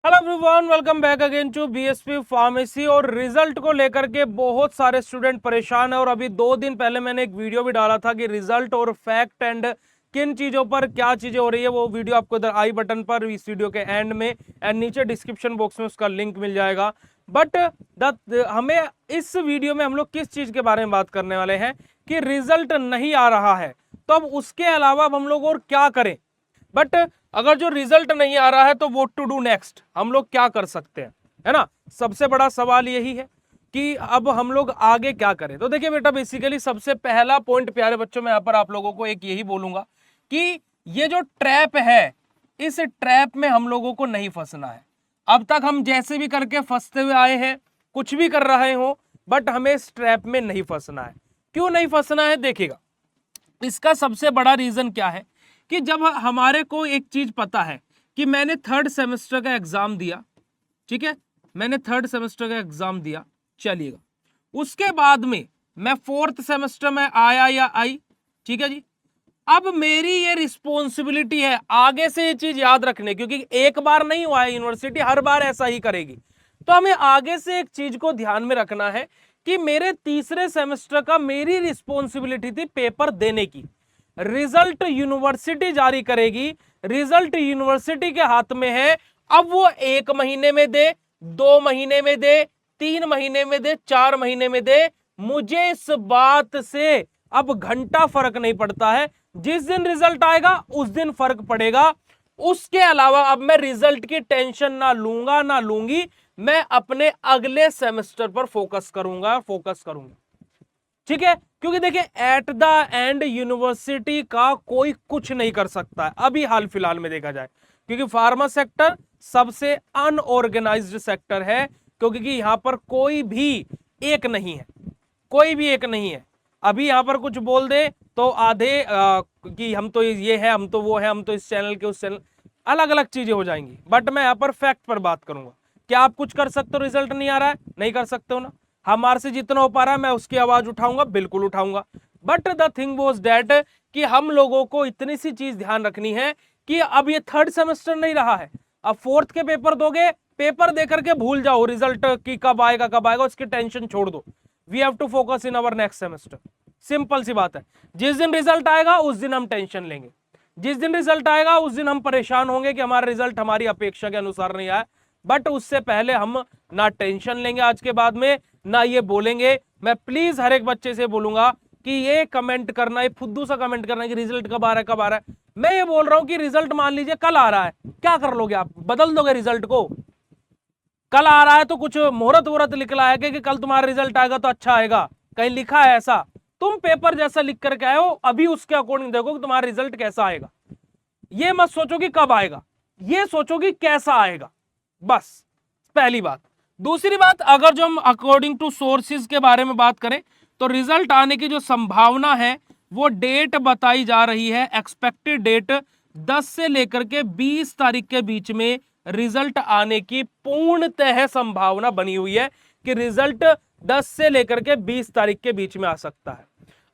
Hello everyone, welcome back again to BSP pharmacy. और result को लेकर के बहुत सारे स्टूडेंट परेशान है। और अभी 2 दिन पहले मैंने एक वीडियो भी डाला था कि रिजल्ट और फैक्ट एंड किन चीजों पर क्या चीजें हो रही है। वो वीडियो आपको इधर आई बटन पर इस वीडियो के एंड में एंड नीचे डिस्क्रिप्शन बॉक्स में उसका लिंक मिल जाएगा। बट हमें इस वीडियो में हम लोग किस चीज के बारे में बात करने वाले हैं कि रिजल्ट नहीं आ रहा है तो अब उसके अलावा अब हम लोग और क्या करें। बट अगर जो रिजल्ट नहीं आ रहा है तो व्हाट टू डू नेक्स्ट, हम लोग क्या कर सकते हैं, है ना। सबसे बड़ा सवाल यही है कि अब हम लोग आगे क्या करें। तो देखिए बेटा, बेसिकली सबसे पहला पॉइंट प्यारे बच्चों में यहां पर आप लोगों को एक यही बोलूंगा कि ये जो ट्रैप है, इस ट्रैप में हम लोगों को नहीं फंसना है। अब तक हम जैसे भी करके फंसते हुए आए हैं, कुछ भी कर रहे हो, बट हमें इस ट्रैप में नहीं फंसना है। क्यों नहीं फंसना है, देखिएगा। इसका सबसे बड़ा रीजन क्या है कि जब हमारे को एक चीज पता है कि मैंने थर्ड सेमेस्टर का एग्जाम दिया, ठीक है, मैंने थर्ड सेमेस्टर का एग्जाम दिया, चलिएगा, उसके बाद में मैं फोर्थ सेमेस्टर में आया या आई, ठीक है जी। अब मेरी ये रिस्पॉन्सिबिलिटी है आगे से ये चीज याद रखने, क्योंकि एक बार नहीं हुआ है, यूनिवर्सिटी हर बार ऐसा ही करेगी। तो हमें आगे से एक चीज को ध्यान में रखना है कि मेरे तीसरे सेमेस्टर का मेरी रिस्पॉन्सिबिलिटी थी पेपर देने की। रिजल्ट यूनिवर्सिटी जारी करेगी, रिजल्ट यूनिवर्सिटी के हाथ में है। अब वो 1 महीने में दे, 2 महीने में दे, 3 महीने में दे, 4 महीने में दे, मुझे इस बात से अब घंटा फर्क नहीं पड़ता है। जिस दिन रिजल्ट आएगा उस दिन फर्क पड़ेगा। उसके अलावा अब मैं रिजल्ट की टेंशन ना लूंगा ना लूंगी, मैं अपने अगले सेमेस्टर पर फोकस करूंगा। ठीक है, क्योंकि देखिए एट द एंड यूनिवर्सिटी का कोई कुछ नहीं कर सकता है अभी हाल फिलहाल में देखा जाए, क्योंकि फार्मा सेक्टर सबसे अनऑर्गेनाइज्ड सेक्टर है। क्योंकि यहां पर कोई भी एक नहीं है, कोई भी एक नहीं है। अभी यहां पर कुछ बोल दे तो आधे कि हम तो ये है, हम तो वो है, हम तो इस चैनल के उस चैनल, अलग अलग चीजें हो जाएंगी। बट मैं यहां पर फैक्ट पर बात करूंगा। क्या आप कुछ कर सकते हो, रिजल्ट नहीं आ रहा है, नहीं कर सकते हो ना। हमारे से जितना हो पा रहा है मैं उसकी आवाज उठाऊंगा, बिल्कुल उठाऊंगा। But the thing was that कि हम लोगों को इतनी सी चीज ध्यान रखनी है कि अब ये थर्ड सेमेस्टर नहीं रहा है, अब फोर्थ के पेपर दोगे, पेपर देकर के भूल जाओ रिजल्ट की कब आएगा कब आएगा, उसकी टेंशन छोड़ दो। We have to focus in our next semester. Simple सी बात है। जिस दिन रिजल्ट आएगा उस दिन हम टेंशन लेंगे, जिस दिन रिजल्ट आएगा उस दिन हम परेशान होंगे कि हमारा रिजल्ट हमारी अपेक्षा के अनुसार नहीं आया। बट उससे पहले हम ना टेंशन लेंगे आज के बाद में, ना ये बोलेंगे। मैं प्लीज हर एक बच्चे से बोलूंगा कि ये कमेंट करना, ये फुद्दू सा कमेंट करना कि रिजल्ट कब आ रहा है कब आ रहा है। मैं ये बोल रहा हूं कि रिजल्ट मान लीजिए कल आ रहा है, क्या कर लोगे आप, बदल दोगे रिजल्ट को। कल आ रहा है तो कुछ मुहूर्त वुहूर्त निकला है कि कल तुम्हारा रिजल्ट आएगा तो अच्छा आएगा, कहीं लिखा है ऐसा। तुम पेपर जैसा लिख करके आए हो, अभी उसके अकॉर्डिंग देखो कि तुम्हारा रिजल्ट कैसा आएगा। ये मत सोचो कि कब आएगा, ये सोचो कि कैसा आएगा, बस पहली बात। दूसरी बात, अगर जो हम अकॉर्डिंग टू सोर्सेज के बारे में बात करें तो रिजल्ट आने की जो संभावना है वो डेट बताई जा रही है, एक्सपेक्टेड डेट 10 से लेकर के 20 तारीख के बीच में रिजल्ट आने की पूर्णतः संभावना बनी हुई है कि रिजल्ट 10 से लेकर के 20 तारीख के बीच में आ सकता है।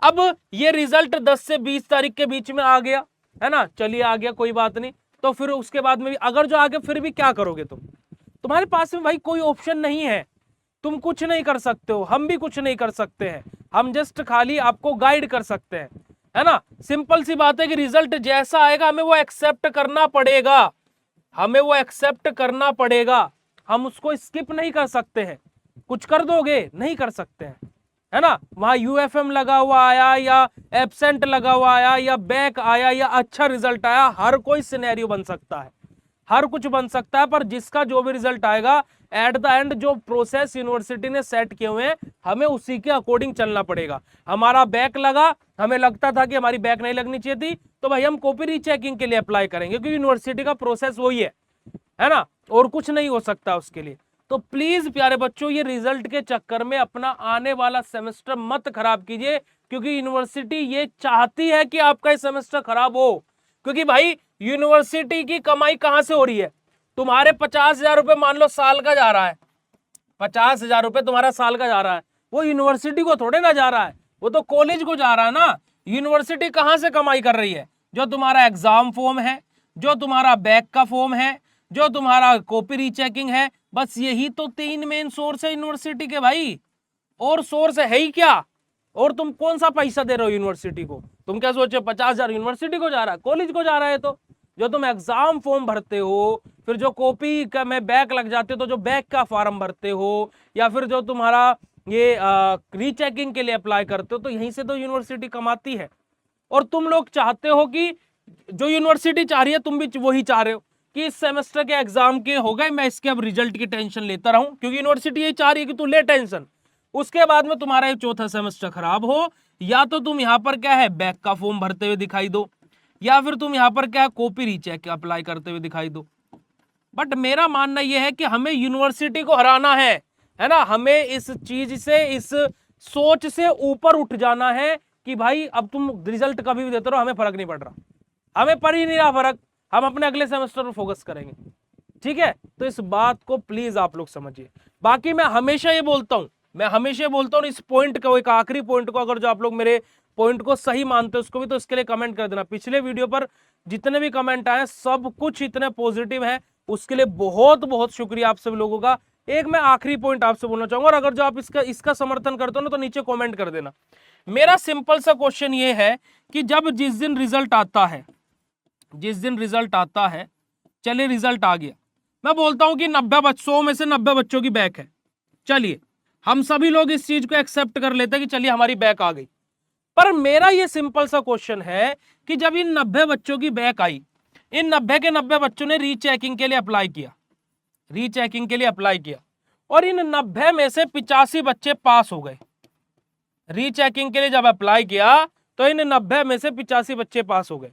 अब ये रिजल्ट 10 से 20 तारीख के बीच में आ गया है ना, चलिए आ गया, कोई बात नहीं। तो फिर उसके बाद में भी अगर जो आ गया फिर भी क्या करोगे तुम, तुम्हारे पास में भाई कोई ऑप्शन नहीं है, तुम कुछ नहीं कर सकते हो, हम भी कुछ नहीं कर सकते हैं। हम जस्ट खाली आपको गाइड कर सकते हैं, है ना। सिंपल सी बात है कि रिजल्ट जैसा आएगा हमें वो एक्सेप्ट करना पड़ेगा, हमें वो एक्सेप्ट करना पड़ेगा। हम उसको स्किप नहीं कर सकते हैं। कुछ कर दोगे, नहीं कर सकते हैं, है ना। वहां यूएफएम लगा हुआ आया या एब्सेंट लगा हुआ आया या बैक आया या अच्छा रिजल्ट आया, हर कोई सिनेरियो बन सकता है, हर कुछ बन सकता है। पर जिसका जो भी रिजल्ट आएगा एट द एंड जो प्रोसेस यूनिवर्सिटी ने सेट किए हुए हैं हमें उसी के अकॉर्डिंग चलना पड़ेगा। हमारा बैक लगा, हमें लगता था कि हमारी बैक नहीं लगनी चाहिए थी, तो भाई हम कॉपी रीचेकिंग के लिए अप्लाई करेंगे, क्योंकि यूनिवर्सिटी का प्रोसेस वही है ना, और कुछ नहीं हो सकता उसके लिए। तो प्लीज प्यारे बच्चों, ये रिजल्ट के चक्कर में अपना आने वाला सेमेस्टर मत खराब कीजिए, क्योंकि यूनिवर्सिटी ये चाहती है कि आपका ये सेमेस्टर खराब हो। क्योंकि भाई यूनिवर्सिटी की कमाई कहां से हो रही है, तुम्हारे 50,000 रुपए मान लो साल का जा रहा है, 50,000 रुपए तुम्हारा साल का जा रहा है, वो यूनिवर्सिटी को थोड़े ना जा रहा है, वो तो कॉलेज को जा रहा है ना। यूनिवर्सिटी कहां से कमाई कर रही है, जो तुम्हारा एग्जाम फॉर्म है, जो तुम्हारा बैक का फॉर्म है, जो तुम्हारा कॉपी रीचेकिंग है, बस यही तो 3 मेन सोर्स है यूनिवर्सिटी के भाई, और सोर्स है ही क्या। और तुम कौन सा पैसा दे रहे हो यूनिवर्सिटी को? तुम क्या सोचे 50,000 यूनिवर्सिटी को जा रहा है, कॉलेज को जा रहा है? तो जो तुम एग्जाम फॉर्म भरते हो, फिर जो कॉपी का में बैक लग जाते हो तो जो बैक का फॉर्म भरते हो, या फिर जो तुम्हारा ये रीचेकिंग के लिए अप्लाई करते हो, तो यहीं से तो यूनिवर्सिटी कमाती है। और तुम लोग चाहते हो कि जो यूनिवर्सिटी चाह रही है तुम भी वही चाह रहे हो कि इस सेमेस्टर के एग्जाम के हो गए, मैं इसके अब रिजल्ट की टेंशन लेता रहूं, क्योंकि यूनिवर्सिटी यही चाह रही है कि तू ले टेंशन, उसके बाद में तुम्हारा ये चौथा सेमेस्टर खराब हो, या तो तुम यहां पर क्या है बैक का फॉर्म भरते हुए दिखाई दो, या फिर तुम यहां पर क्या है कॉपी रीचेक अप्लाई करते हुए दिखाई दो। बट मेरा मानना यह है कि हमें यूनिवर्सिटी को हराना है ना, हमें इस चीज से, इस सोच से ऊपर उठ जाना है कि भाई अब तुम रिजल्ट कभी भी देते रहो, हमें फर्क नहीं पड़ रहा, हमें पड़ ही नहीं रहा फर्क, हम अपने अगले सेमेस्टर पर फोकस करेंगे। ठीक है, तो इस बात को प्लीज आप लोग समझिए। बाकी मैं हमेशा ये बोलता हूं, इस पॉइंट को, एक आखिरी पॉइंट को, अगर जो आप लोग मेरे पॉइंट को सही मानते हो उसको भी तो इसके लिए कमेंट कर देना। पिछले वीडियो पर जितने भी कमेंट आए सब कुछ इतने पॉजिटिव है, उसके लिए बहुत बहुत शुक्रिया आप सभी लोगों का। एक मैं आखिरी पॉइंट आपसे बोलना चाहूंगा, और अगर जो आप इसका समर्थन करते हो ना तो नीचे कमेंट कर देना। मेरा सिंपल सा क्वेश्चन ये है कि जब जिस दिन रिजल्ट आता है, चलिए रिजल्ट आ गया, मैं बोलता हूं कि 100 में से 90 बच्चों की बैक है, चलिए हम सभी लोग इस चीज को एक्सेप्ट कर लेते हैं कि चलिए हमारी बैक आ गई। पर मेरा ये सिंपल सा क्वेश्चन है कि जब इन 90 बच्चों की बैक आई, इन 90 के 90 बच्चों ने रीचेकिंग के लिए अप्लाई किया, और इन 90 में से 85 बच्चे पास हो गए। रीचेकिंग के लिए जब अप्लाई किया तो इन 90 में से 85 बच्चे पास हो गए।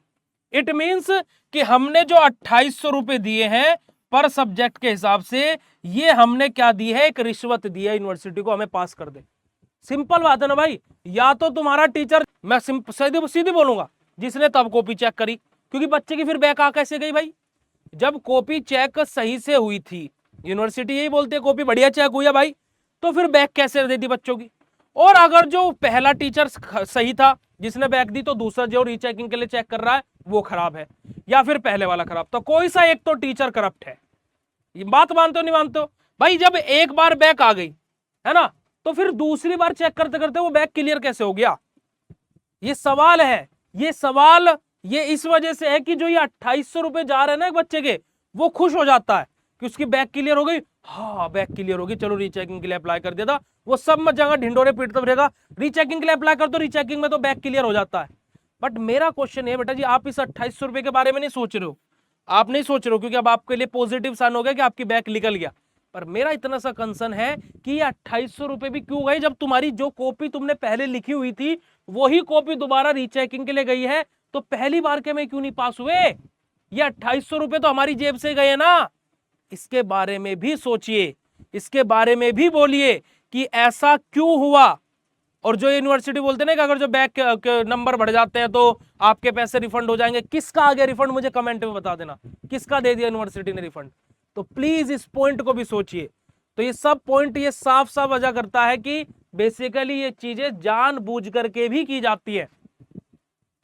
इट मींस कि हमने जो 2800 रुपए दिए हैं पर सब्जेक्ट के हिसाब से, ये हमने क्या दी है, एक रिश्वत दी है यूनिवर्सिटी को, हमें पास कर दे। सिंपल बात है ना भाई। या तो तुम्हारा टीचर, मैं सीधी बोलूंगा, जिसने तब कॉपी चेक करी, क्योंकि बच्चे की फिर बैक आ कैसे गई भाई? जब कॉपी चेक सही से हुई थी, यूनिवर्सिटी यही बोलती है कॉपी बढ़िया चेक हुई है भाई, तो फिर बैक कैसे दे दी बच्चों की? और अगर जो पहला टीचर सही था जिसने बैक दी, तो दूसरा जो रीचेकिंग के लिए चेक कर रहा है वो खराब है, या फिर पहले वाला खराब, तो कोई सा एक तो टीचर करप्ट है। ये बात मानते हो नहीं मानते हो भाई? जब एक बार बैक आ गई है ना, तो फिर दूसरी बार चेक करते करते वो बैक क्लियर कैसे हो गया? ये सवाल है। ये इस वजह से है कि जो ये 2800 रुपए जा रहे हैं ना एक बच्चे के, वो खुश हो जाता है कि उसकी बैक क्लियर हो गई, हाँ बैक क्लियर होगी, चलो रीचेकिंग के लिए अप्लाई कर दिया था। वो सब जगह ढिंडोरे पीटता रहेगा, रीचेकिंग के लिए अप्लाई कर दो, रीचेकिंग में तो बैक क्लियर हो जाता है। बट मेरा क्वेश्चन है बेटा जी, आप इस 2800 रुपए के बारे में नहीं सोच रहे हो, आप नहीं सोच रहे हो, क्योंकि अब आपके लिए पॉजिटिव साइन हो गया कि आपकी बैक निकल गया। पर मेरा इतना सा कंसर्न है कि ये 2800 रुपए भी क्यों गए, जब तुम्हारी जो कॉपी तुमने पहले लिखी हुई थी वही कॉपी दोबारा रीचेकिंग के लिए गई है, तो पहली बार के में क्यों नहीं पास हुए? ये 2800 रुपए तो हमारी जेब से गए ना। इसके बारे में भी सोचिए, इसके बारे में भी बोलिए कि ऐसा क्यों हुआ। और जो यूनिवर्सिटी बोलते हैं ना कि अगर जो बैक के नंबर बढ़ जाते हैं तो आपके पैसे रिफंड हो जाएंगे, किसका आ गया रिफंड? मुझे कमेंट में बता देना, किसका दे दिया यूनिवर्सिटी ने रिफंड? तो प्लीज इस पॉइंट को भी सोचिए। तो ये सब पॉइंट ये साफ साफ वजह करता है कि बेसिकली ये चीजें जानबूझ करके भी की जाती है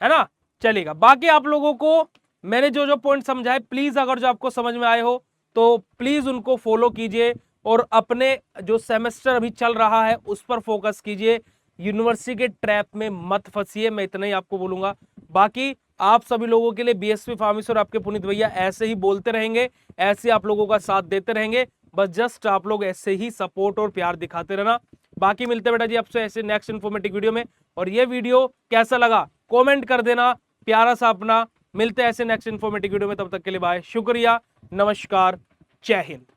ना। चलेगा, बाकी आप लोगों को मैंने जो जो पॉइंट समझाए, प्लीज अगर जो आपको समझ में आए हो तो प्लीज उनको फॉलो कीजिए, और अपने जो सेमेस्टर अभी चल रहा है उस पर फोकस कीजिए। यूनिवर्सिटी के ट्रैप में मत फंसिए, मैं इतना ही आपको बोलूंगा। बाकी आप सभी लोगों के लिए बीएसपी फार्मेसी और आपके पुनीत भैया ऐसे ही बोलते रहेंगे, ऐसे आप लोगों का साथ देते रहेंगे। बस जस्ट आप लोग ऐसे ही सपोर्ट और प्यार दिखाते रहना। बाकी मिलते बेटा जी आपसे ऐसे नेक्स्ट इन्फॉर्मेटिव वीडियो में। और ये वीडियो कैसा लगा कमेंट कर देना प्यारा सा अपना। मिलते हैं ऐसे नेक्स्ट इन्फॉर्मेटिव वीडियो में, तब तक के लिए बाय, शुक्रिया, नमस्कार, जय हिंद।